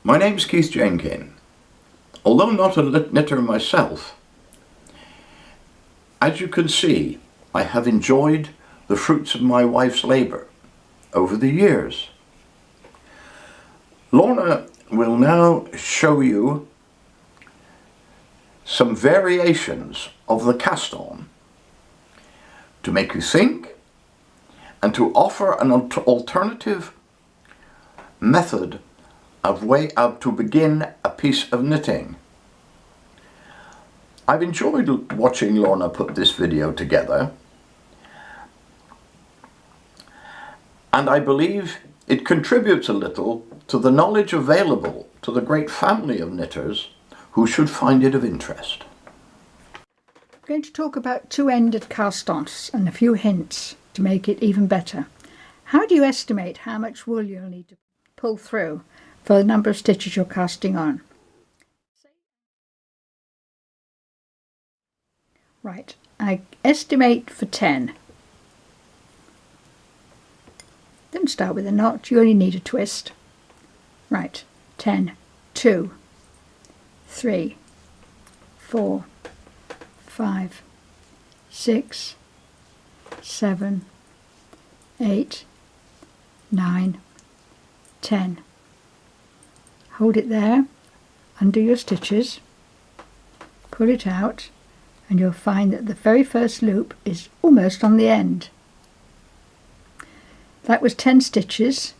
My name's Keith Jenkin. Although not a knitter myself, as you can see, I have enjoyed the fruits of my wife's labour over the years. Lorna will now show you some variations of the cast-on to make you think and to offer an alternative method of way to begin a piece of knitting. I've enjoyed watching Lorna put this video together, and I believe it contributes a little to the knowledge available to the great family of knitters who should find it of interest. I'm going to talk about two-ended cast-ons and a few hints to make it even better. How do you estimate how much wool you'll need to pull through for the number of stitches you're casting on? Right, I estimate for 10. Don't start with a knot, you only need a twist. Right, 10, 2, 3, 4, 5, 6, 7, 8, 9, 10. Hold it there, undo your stitches, pull it out, and you'll find that the very first loop is almost on the end. That was 10 stitches,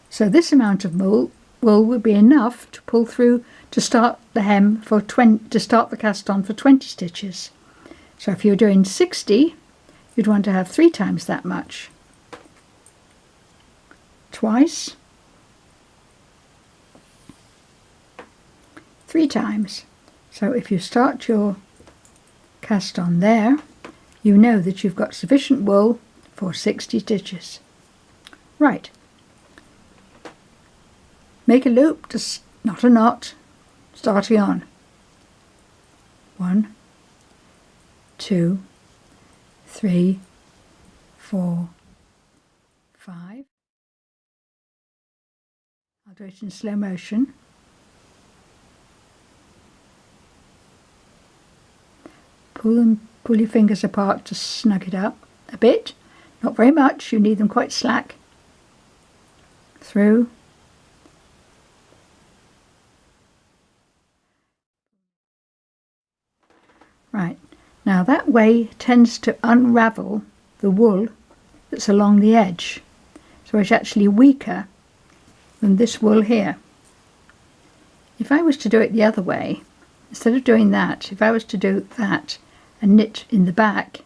so this amount of wool would be enough to pull through to start the hem for to start the cast on for 20 stitches. So if you're doing 60, you'd want to have 3 times that much. Twice, 3 times. So if you start your cast on there, you know that you've got sufficient wool for 60 stitches. Right. Make a loop, just not a knot, starting on. 1, 2, 3, 4, 5. I'll do it in slow motion. Pull your fingers apart to snug it up a bit. Not very much, you need them quite slack. Through. Right, now that way tends to unravel the wool that's along the edge, so it's actually weaker than this wool here. If I was to do it the other way, instead of doing that, if I was to do that and knit in the back,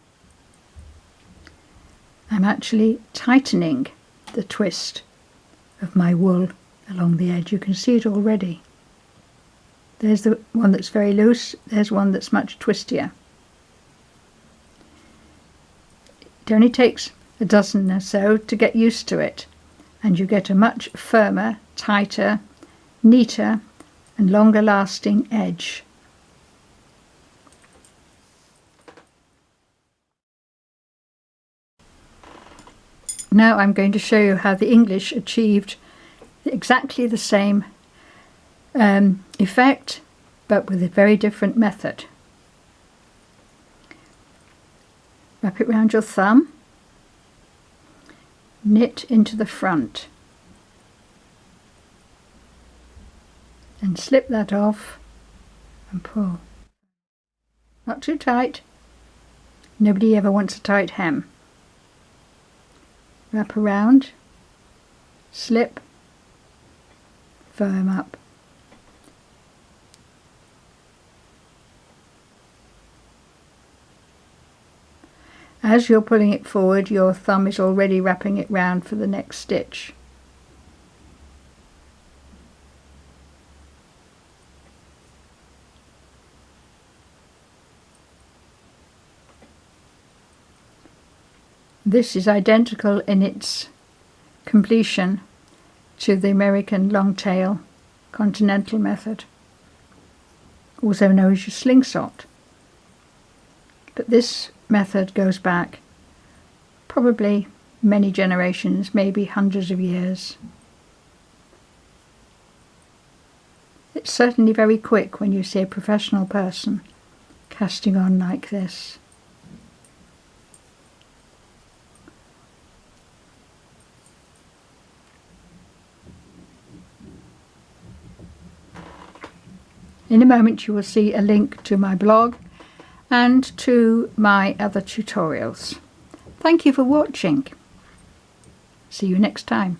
I'm actually tightening the twist of my wool along the edge. You can see it already. There's the one that's very loose, there's one that's much twistier. It only takes a dozen or so to get used to it, and you get a much firmer, tighter, neater and longer lasting edge. Now I'm going to show you how the English achieved exactly the same effect, but with a very different method. Wrap it round your thumb, knit into the front, and slip that off and pull. Not too tight. Nobody ever wants a tight hem. Wrap around, slip, firm up. As you're pulling it forward, your thumb is already wrapping it round for the next stitch. This is identical in its completion to the American Longtail Continental method, also known as your slingshot. But this method goes back probably many generations, maybe hundreds of years. it's certainly very quick when you see a professional person casting on like this. In a moment you will see a link to my blog and to my other tutorials. Thank you for watching. See you next time.